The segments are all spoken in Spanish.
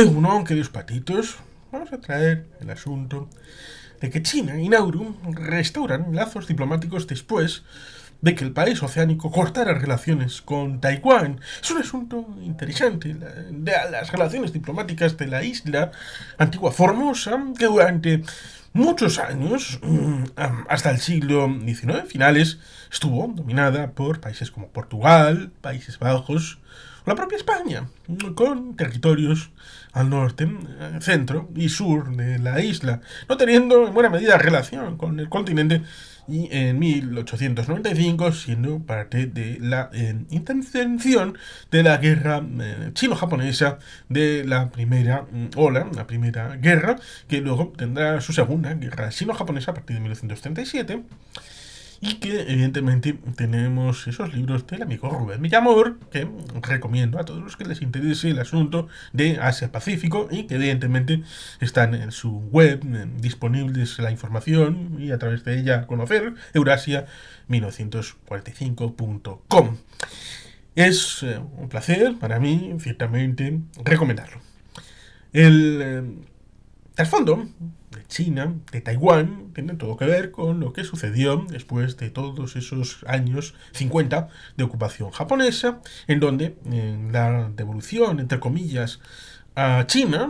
Uno, queridos patitos, vamos a traer el asunto de que China y Nauru restauran lazos diplomáticos después de que el país oceánico cortara relaciones con Taiwán. Es un asunto interesante, de las relaciones diplomáticas de la isla antigua Formosa, que durante muchos años, hasta el siglo XIX, finales, estuvo dominada por países como Portugal, Países Bajos o la propia España, con territorios al norte, centro y sur de la isla, no teniendo en buena medida relación con el continente y en 1895 siendo parte de la intervención de la guerra chino-japonesa de la primera ola, la primera guerra, que luego tendrá su segunda guerra sino-japonesa a partir de 1937. Y que evidentemente tenemos esos libros del amigo Rubén Villamor, que recomiendo a todos los que les interese el asunto de Asia-Pacífico y que evidentemente están en su web disponibles la información y a través de ella conocer eurasia1945.com. Es un placer para mí, ciertamente, recomendarlo. El trasfondo de China, de Taiwán, tiene todo que ver con lo que sucedió después de todos esos años 50 de ocupación japonesa, en donde la devolución, entre comillas, a China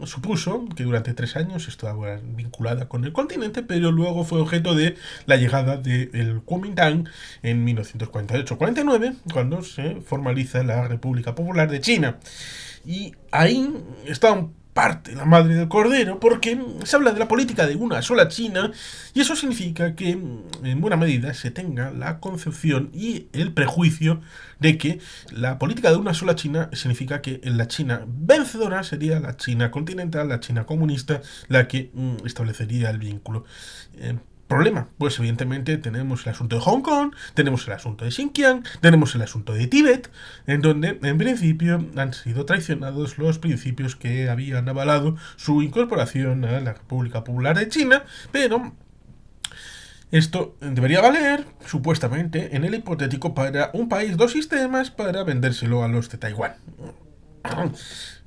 supuso que durante 3 años estaba vinculada con el continente, pero luego fue objeto de la llegada del Kuomintang en 1948-49, cuando se formaliza la República Popular de China. Y ahí está un parte la madre del cordero, porque se habla de la política de una sola China y eso significa que en buena medida se tenga la concepción y el prejuicio de que la política de una sola China significa que la China vencedora sería la China continental, la China comunista, la que establecería el vínculo. Problema, pues evidentemente tenemos el asunto de Hong Kong, tenemos el asunto de Xinjiang, tenemos el asunto de Tíbet, en donde en principio han sido traicionados los principios que habían avalado su incorporación a la República Popular de China, pero esto debería valer, supuestamente, en el hipotético para un país, dos sistemas, para vendérselo a los de Taiwán.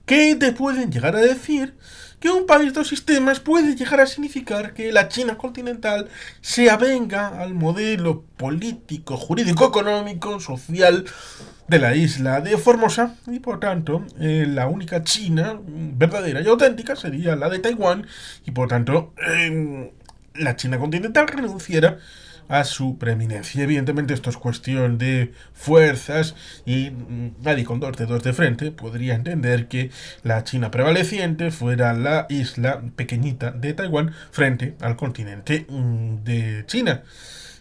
¿Qué te pueden llegar a decir? Que un país, dos sistemas puede llegar a significar que la China continental se avenga al modelo político, jurídico, económico, social de la isla de Formosa y por tanto la única China verdadera y auténtica sería la de Taiwán y por tanto la China continental renunciara a su preeminencia. Evidentemente esto es cuestión de fuerzas y nadie con dos dedos de frente podría entender que la China prevaleciente fuera la isla pequeñita de Taiwán frente al continente de China,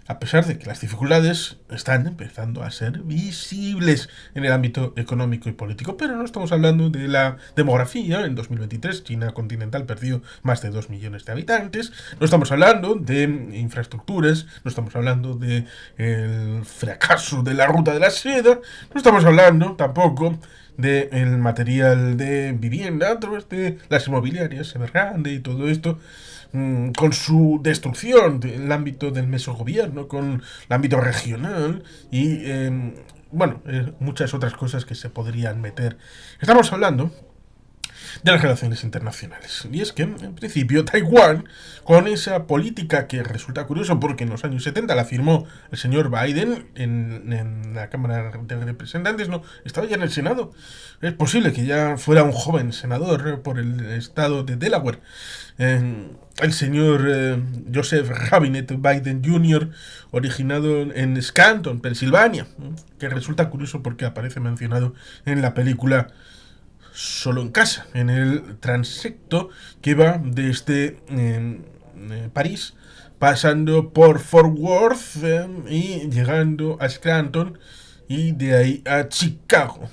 a pesar de que las dificultades están empezando a ser visibles en el ámbito económico y político. Pero no estamos hablando de la demografía. En 2023 China continental perdió más de 2 millones de habitantes. No estamos hablando de infraestructuras, no estamos hablando de el fracaso de la ruta de la seda, no estamos hablando tampoco del material de vivienda a través de las inmobiliarias Evergrande y todo esto, con su destrucción del ámbito del mesogobierno, con el ámbito regional y, bueno, muchas otras cosas que se podrían meter. Estamos hablando de las relaciones internacionales. Y es que, en principio, Taiwán, con esa política que resulta curioso porque en los años 70 la firmó el señor Biden en la Cámara de Representantes, no, estaba ya en el Senado. Es posible que ya fuera un joven senador por el estado de Delaware. El señor Joseph Robinette Biden Jr., originado en Scranton, Pensilvania, que resulta curioso porque aparece mencionado en la película Solo en casa, en el transecto que va desde París, pasando por Fort Worth y llegando a Scranton y de ahí a Chicago.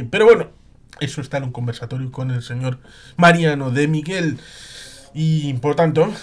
Pero bueno, eso está en un conversatorio con el señor Mariano de Miguel. Y por tanto,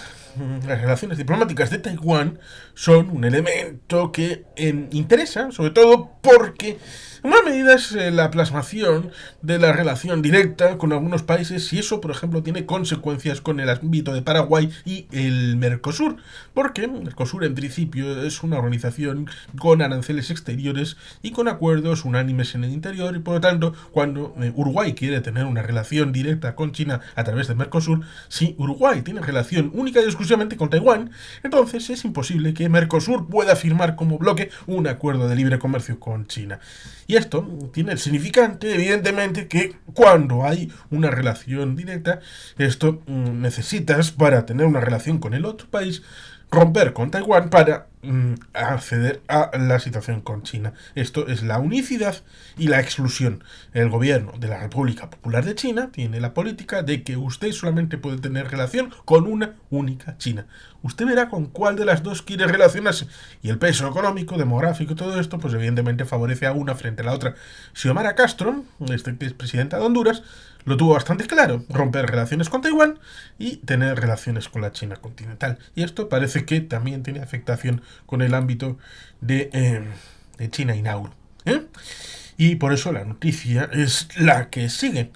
las relaciones diplomáticas de Taiwán son un elemento que interesa, sobre todo porque En buena medida es la plasmación de la relación directa con algunos países y eso, por ejemplo, tiene consecuencias con el ámbito de Paraguay y el Mercosur, porque el Mercosur en principio es una organización con aranceles exteriores y con acuerdos unánimes en el interior y por lo tanto cuando Uruguay quiere tener una relación directa con China a través de Mercosur, si Uruguay tiene relación única y exclusivamente con Taiwán, entonces es imposible que Mercosur pueda firmar como bloque un acuerdo de libre comercio con China. Y esto tiene el significante, evidentemente, que cuando hay una relación directa, esto necesitas para tener una relación con el otro país, romper con Taiwán para acceder a la situación con China. Esto es la unicidad y la exclusión. El gobierno de la República Popular de China tiene la política de que usted solamente puede tener relación con una única China. Usted verá con cuál de las dos quiere relacionarse. Y el peso económico, demográfico y todo esto, pues evidentemente favorece a una frente a la otra. Xiomara Castro, que es presidenta de Honduras, lo tuvo bastante claro, romper relaciones con Taiwán y tener relaciones con la China continental. Y esto parece que también tiene afectación con el ámbito de China y Nauru. ¿Eh? Y por eso la noticia es la que sigue.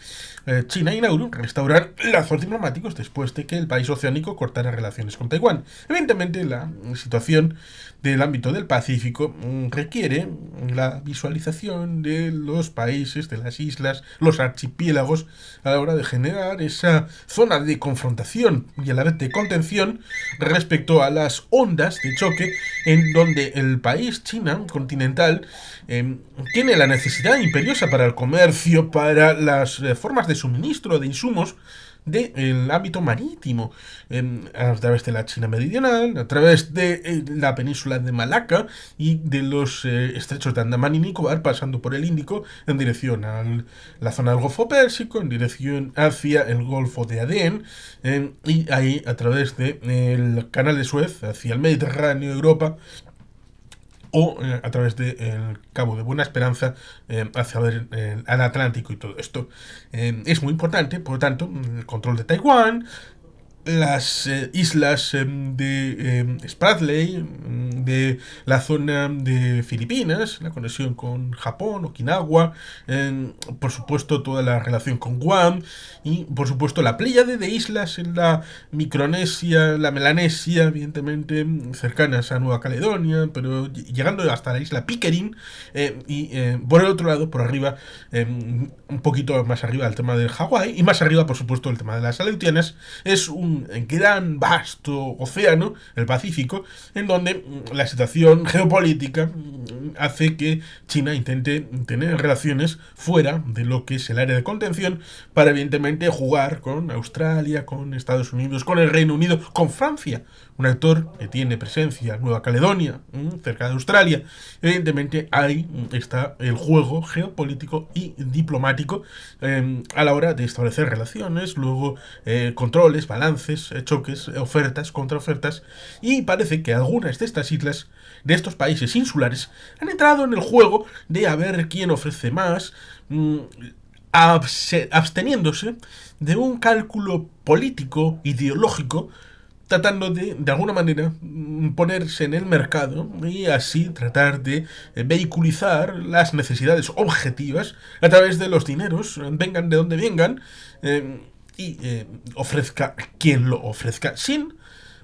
China y Nauru restauran lazos diplomáticos después de que el país oceánico cortara relaciones con Taiwán. Evidentemente, la situación del ámbito del Pacífico requiere la visualización de los países, de las islas, los archipiélagos, a la hora de generar esa zona de confrontación y a la vez de contención respecto a las ondas de choque en donde el país, China continental, tiene la necesidad imperiosa para el comercio, para las formas de suministro de insumos del ámbito marítimo, a través de la China meridional, a través de la península de Malaca y de los estrechos de Andamán y Nicobar, pasando por el Índico en dirección a la zona del Golfo Pérsico, en dirección hacia el Golfo de Adén, y ahí a través del Canal de Suez hacia el Mediterráneo, Europa, o a través del Cabo de Buena Esperanza hacia el Atlántico y todo esto. Es muy importante, por lo tanto, el control de Taiwán, las islas de Spratly, de la zona de Filipinas, la conexión con Japón, Okinawa, por supuesto toda la relación con Guam y por supuesto la pléyade de islas en la Micronesia, la Melanesia, evidentemente cercanas a Nueva Caledonia, pero llegando hasta la isla Pickering por el otro lado, por arriba, un poquito más arriba el tema del Hawái y más arriba por supuesto el tema de las Aleutianas. Es un gran vasto océano, el Pacífico, en donde la situación geopolítica hace que China intente tener relaciones fuera de lo que es el área de contención para evidentemente jugar con Australia, con Estados Unidos, con el Reino Unido, con Francia, un actor que tiene presencia en Nueva Caledonia, cerca de Australia. Evidentemente ahí está el juego geopolítico y diplomático a la hora de establecer relaciones, luego controles, balances, choques, ofertas, contraofertas, y parece que algunas de estas islas, de estos países insulares, han entrado en el juego de a ver quién ofrece más, absteniéndose de un cálculo político, ideológico, tratando de alguna manera, ponerse en el mercado y así tratar de vehiculizar las necesidades objetivas a través de los dineros, vengan de donde vengan, ofrezca quien lo ofrezca, sin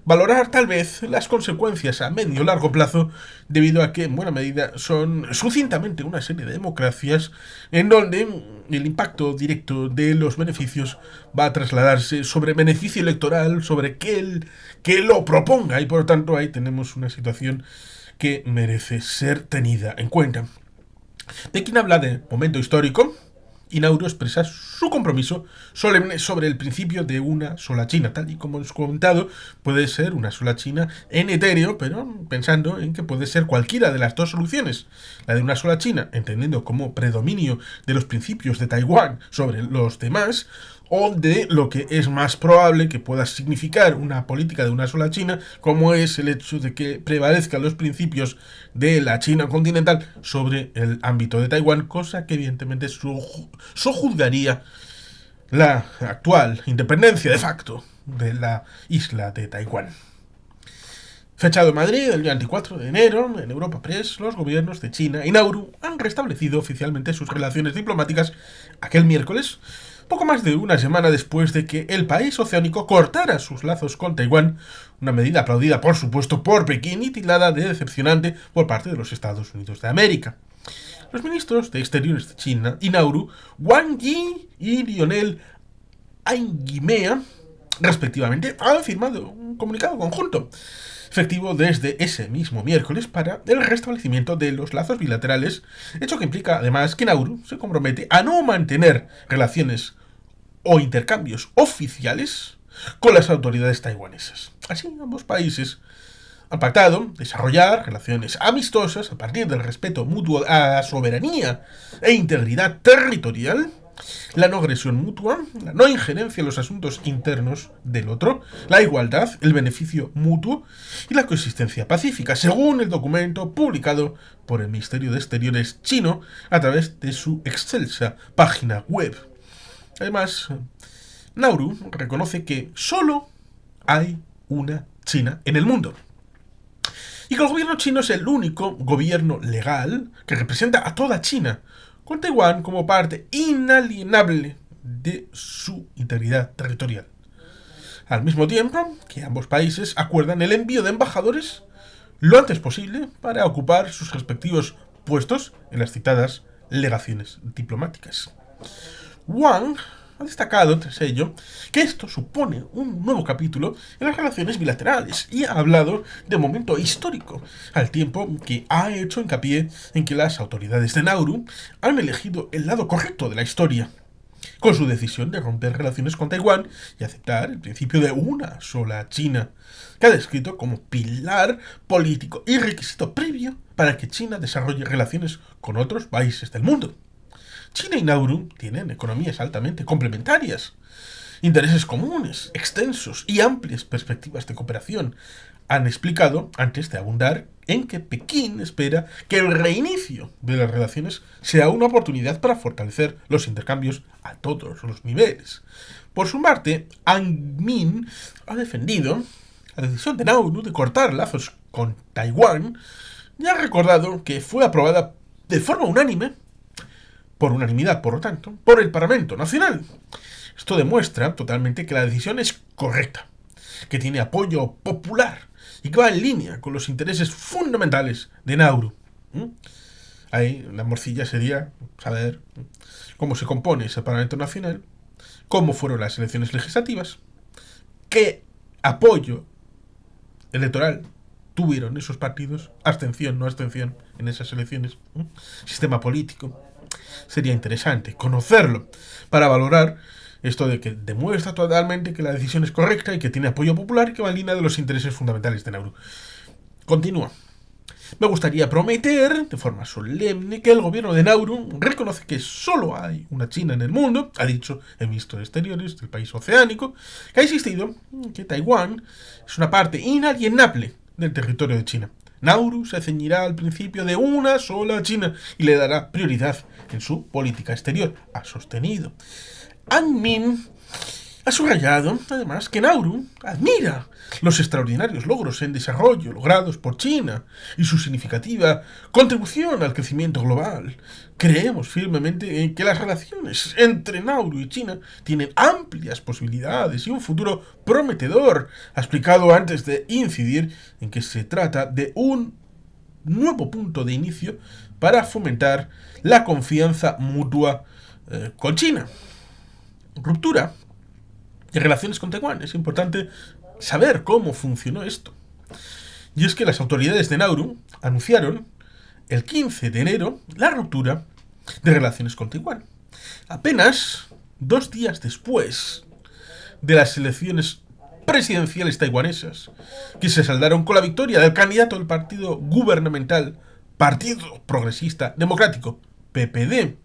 valorar tal vez las consecuencias a medio o largo plazo, debido a que en buena medida son sucintamente una serie de democracias en donde el impacto directo de los beneficios va a trasladarse sobre beneficio electoral, sobre que lo proponga, y por lo tanto ahí tenemos una situación que merece ser tenida en cuenta. De quien habla de momento histórico, y Nauru expresa su compromiso solemne sobre el principio de una sola China. Tal y como hemos comentado, puede ser una sola China en etéreo, pero pensando en que puede ser cualquiera de las dos soluciones. La de una sola China, entendiendo como predominio de los principios de Taiwán sobre los demás, o de lo que es más probable que pueda significar una política de una sola China, como es el hecho de que prevalezcan los principios de la China continental sobre el ámbito de Taiwán, cosa que evidentemente sojuzgaría la actual independencia de facto de la isla de Taiwán. Fechado en Madrid el 24 de enero, en Europa Press, los gobiernos de China y Nauru han restablecido oficialmente sus relaciones diplomáticas aquel miércoles, poco más de una semana después de que el país oceánico cortara sus lazos con Taiwán, una medida aplaudida por supuesto por Pekín y tildada de decepcionante por parte de los Estados Unidos de América. Los ministros de Exteriores de China y Nauru, Wang Yi y Lionel Aingimea, respectivamente, han firmado un comunicado conjunto, efectivo desde ese mismo miércoles para el restablecimiento de los lazos bilaterales, hecho que implica además que Nauru se compromete a no mantener relaciones o intercambios oficiales con las autoridades taiwanesas. Así, ambos países han pactado desarrollar relaciones amistosas a partir del respeto mutuo a la soberanía e integridad territorial, la no agresión mutua, la no injerencia en los asuntos internos del otro, la igualdad, el beneficio mutuo y la coexistencia pacífica, según el documento publicado por el Ministerio de Exteriores chino a través de su excelsa página web. Además, Nauru reconoce que solo hay una China en el mundo y que el gobierno chino es el único gobierno legal que representa a toda China, con Taiwán como parte inalienable de su integridad territorial. Al mismo tiempo que ambos países acuerdan el envío de embajadores lo antes posible para ocupar sus respectivos puestos en las citadas legaciones diplomáticas. Wang ha destacado, tras ello, que esto supone un nuevo capítulo en las relaciones bilaterales y ha hablado de momento histórico, al tiempo que ha hecho hincapié en que las autoridades de Nauru han elegido el lado correcto de la historia, con su decisión de romper relaciones con Taiwán y aceptar el principio de una sola China, que ha descrito como pilar político y requisito previo para que China desarrolle relaciones con otros países del mundo. China y Nauru tienen economías altamente complementarias, intereses comunes, extensos y amplias perspectivas de cooperación. Han explicado, antes de abundar, en que Pekín espera que el reinicio de las relaciones sea una oportunidad para fortalecer los intercambios a todos los niveles. Por su parte, Ang Min ha defendido la decisión de Nauru de cortar lazos con Taiwán y ha recordado que fue aprobada de forma unánime, por unanimidad, por lo tanto, por el Parlamento Nacional. Esto demuestra totalmente que la decisión es correcta, que tiene apoyo popular y que va en línea con los intereses fundamentales de Nauru. Ahí la morcilla sería saber cómo se compone ese Parlamento Nacional, cómo fueron las elecciones legislativas, qué apoyo electoral tuvieron esos partidos, abstención, no abstención en esas elecciones, sistema político. Sería interesante conocerlo para valorar esto de que demuestra totalmente que la decisión es correcta y que tiene apoyo popular y que va en línea de los intereses fundamentales de Nauru. Continúa. Me gustaría prometer de forma solemne que el gobierno de Nauru reconoce que solo hay una China en el mundo, ha dicho el ministro de Exteriores del país oceánico, que ha insistido en que Taiwán es una parte inalienable del territorio de China. Nauru se ceñirá al principio de una sola China y le dará prioridad en su política exterior, ha sostenido. Ang Min ha subrayado, además, que Nauru admira los extraordinarios logros en desarrollo logrados por China y su significativa contribución al crecimiento global. Creemos firmemente en que las relaciones entre Nauru y China tienen amplias posibilidades y un futuro prometedor. Ha explicado antes de incidir en que se trata de un nuevo punto de inicio para fomentar la confianza mutua con China. Ruptura de relaciones con Taiwán. Es importante saber cómo funcionó esto. Y es que las autoridades de Nauru anunciaron el 15 de enero la ruptura de relaciones con Taiwán. Apenas 2 días después de las elecciones presidenciales taiwanesas, que se saldaron con la victoria del candidato del partido gubernamental Partido Progresista Democrático, PPD,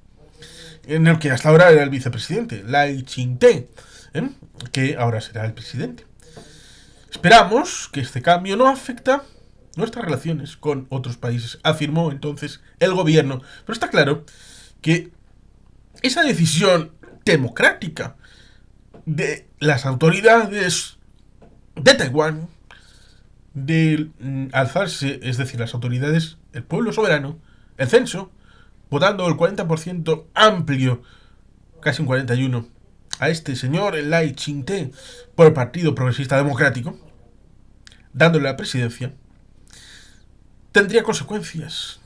en el que hasta ahora era el vicepresidente, Lai Ching-te, que ahora será el presidente. Esperamos que este cambio no afecta nuestras relaciones con otros países, afirmó entonces el gobierno. Pero está claro que esa decisión democrática de las autoridades de Taiwán de alzarse, es decir, las autoridades, el pueblo soberano, el censo, votando el 40% amplio, casi un 41%, a este señor Lai Ching-te por el Partido Progresista Democrático, dándole la presidencia, tendría consecuencias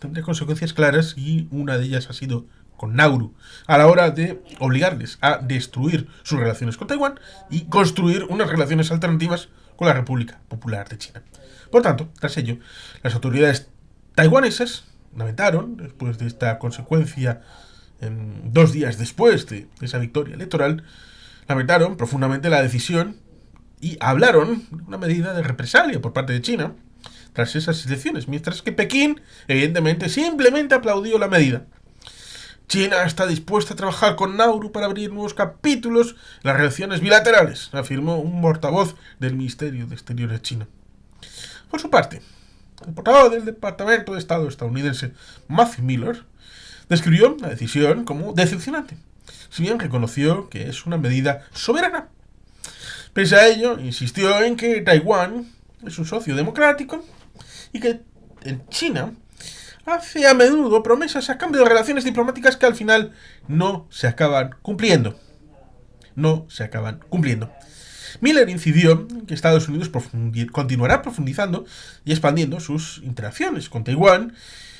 claras, y una de ellas ha sido con Nauru, a la hora de obligarles a destruir sus relaciones con Taiwán y construir unas relaciones alternativas con la República Popular de China. Por tanto, tras ello, las autoridades taiwanesas lamentaron, después de esta consecuencia, 2 días después de esa victoria electoral, lamentaron profundamente la decisión y hablaron de una medida de represalia por parte de China tras esas elecciones, mientras que Pekín, evidentemente, simplemente aplaudió la medida. China está dispuesta a trabajar con Nauru para abrir nuevos capítulos en las relaciones bilaterales, afirmó un portavoz del Ministerio de Exteriores chino. Por su parte, el portavoz del Departamento de Estado estadounidense, Matthew Miller, describió la decisión como decepcionante, si bien reconoció que es una medida soberana. Pese a ello, insistió en que Taiwán es un socio democrático y que en China hace a menudo promesas a cambio de relaciones diplomáticas que al final no se acaban cumpliendo. Miller incidió en que Estados Unidos continuará profundizando y expandiendo sus interacciones con Taiwán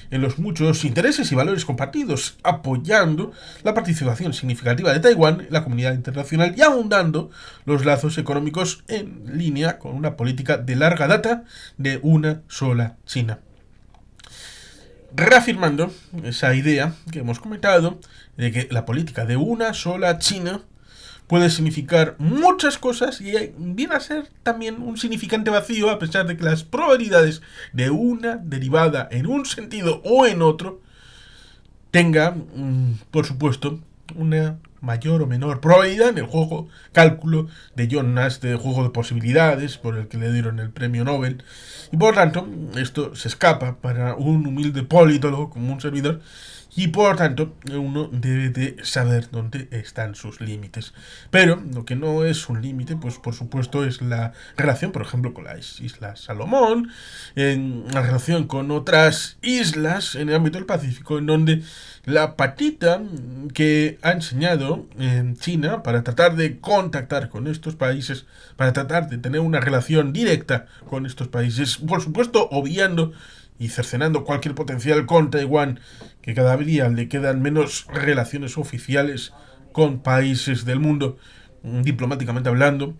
en los muchos intereses y valores compartidos, apoyando la participación significativa de Taiwán en la comunidad internacional y ahondando los lazos económicos en línea con una política de larga data de una sola China. Reafirmando esa idea que hemos comentado de que la política de una sola China puede significar muchas cosas y viene a ser también un significante vacío, a pesar de que las probabilidades de una derivada en un sentido o en otro tenga, por supuesto, una mayor o menor probabilidad en el cálculo de John Nash, de juego de posibilidades, por el que le dieron el premio Nobel. Y por tanto, esto se escapa para un humilde politólogo como un servidor, y por tanto uno debe de saber dónde están sus límites. Pero lo que no es un límite, pues por supuesto, es la relación, por ejemplo, con las Islas Salomón, en la relación con otras islas en el ámbito del Pacífico, en donde la patita que ha enseñado en China para tratar de contactar con estos países, para tratar de tener una relación directa con estos países, por supuesto obviando y cercenando cualquier potencial con Taiwán, que cada día le quedan menos relaciones oficiales con países del mundo, diplomáticamente hablando.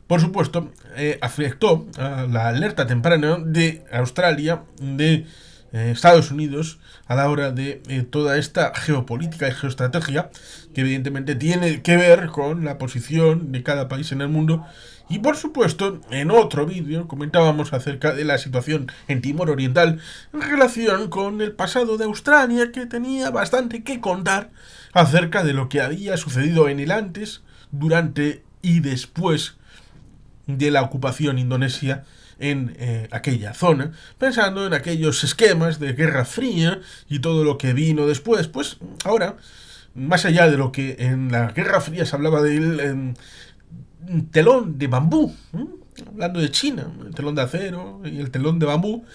Por supuesto, afectó a la alerta temprana de Australia, de Estados Unidos, a la hora de toda esta geopolítica y geoestrategia, que evidentemente tiene que ver con la posición de cada país en el mundo. Y por supuesto, en otro vídeo comentábamos acerca de la situación en Timor Oriental en relación con el pasado de Australia, que tenía bastante que contar acerca de lo que había sucedido en el antes, durante y después de la ocupación indonesia en aquella zona, pensando en aquellos esquemas de Guerra Fría y todo lo que vino después. Pues ahora, más allá de lo que en la Guerra Fría se hablaba del telón de bambú, hablando de China, el telón de acero y el telón de bambú,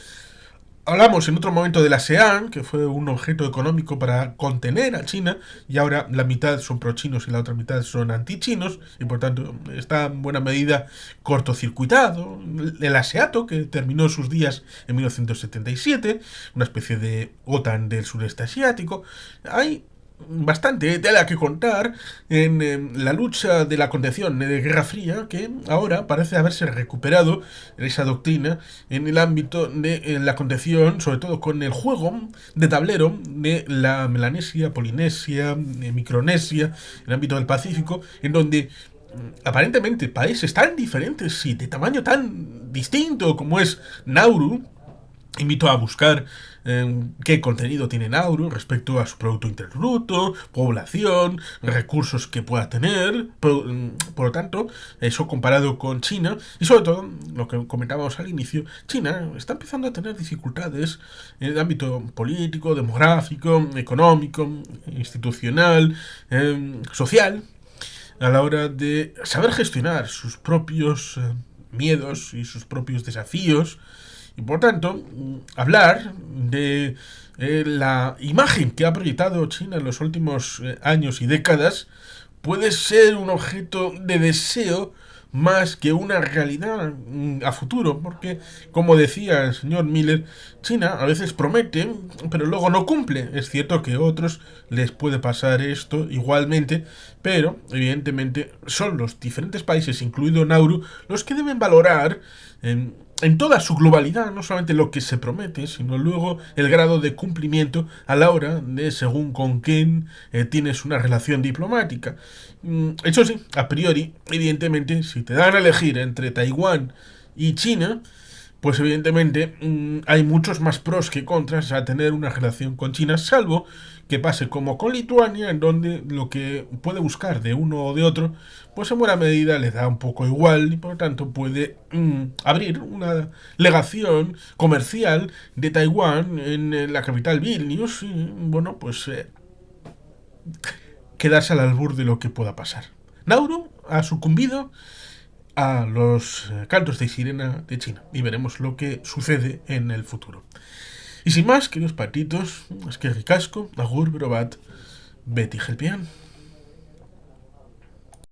hablamos en otro momento de la ASEAN, que fue un objeto económico para contener a China, y ahora la mitad son pro-chinos y la otra mitad son anti-chinos, y por tanto está en buena medida cortocircuitado. El ASEATO, que terminó sus días en 1977, una especie de OTAN del sureste asiático. Hay bastante tela que contar en la lucha de la contención de Guerra Fría, que ahora parece haberse recuperado esa doctrina en el ámbito de la contención, sobre todo con el juego de tablero de la Melanesia, Polinesia, Micronesia, en el ámbito del Pacífico, en donde aparentemente países tan diferentes y de tamaño tan distinto como es Nauru. Invito a buscar qué contenido tiene Nauru respecto a su Producto Interno Bruto, población, recursos que pueda tener. Por lo tanto, eso comparado con China, y sobre todo, lo que comentábamos al inicio, China está empezando a tener dificultades en el ámbito político, demográfico, económico, institucional, social, a la hora de saber gestionar sus propios miedos y sus propios desafíos. Y por tanto, hablar de la imagen que ha proyectado China en los últimos años y décadas puede ser un objeto de deseo más que una realidad a futuro, porque, como decía el señor Miller, China a veces promete, pero luego no cumple. Es cierto que a otros les puede pasar esto igualmente, pero evidentemente son los diferentes países, incluido Nauru, los que deben valorar en toda su globalidad, no solamente lo que se promete, sino luego el grado de cumplimiento a la hora de según con quién tienes una relación diplomática. Eso sí, a priori, evidentemente, si te dan a elegir entre Taiwán y China, pues evidentemente hay muchos más pros que contras a tener una relación con China, salvo que pase como con Lituania, en donde lo que puede buscar de uno o de otro, pues en buena medida le da un poco igual y por lo tanto puede abrir una legación comercial de Taiwán en la capital Vilnius y, bueno, pues quedarse al albur de lo que pueda pasar. Nauru ha sucumbido a los cantos de sirena de China y veremos lo que sucede en el futuro. Y sin más, queridos patitos, es que ricasco, agur, brobat, Betty Gelpian.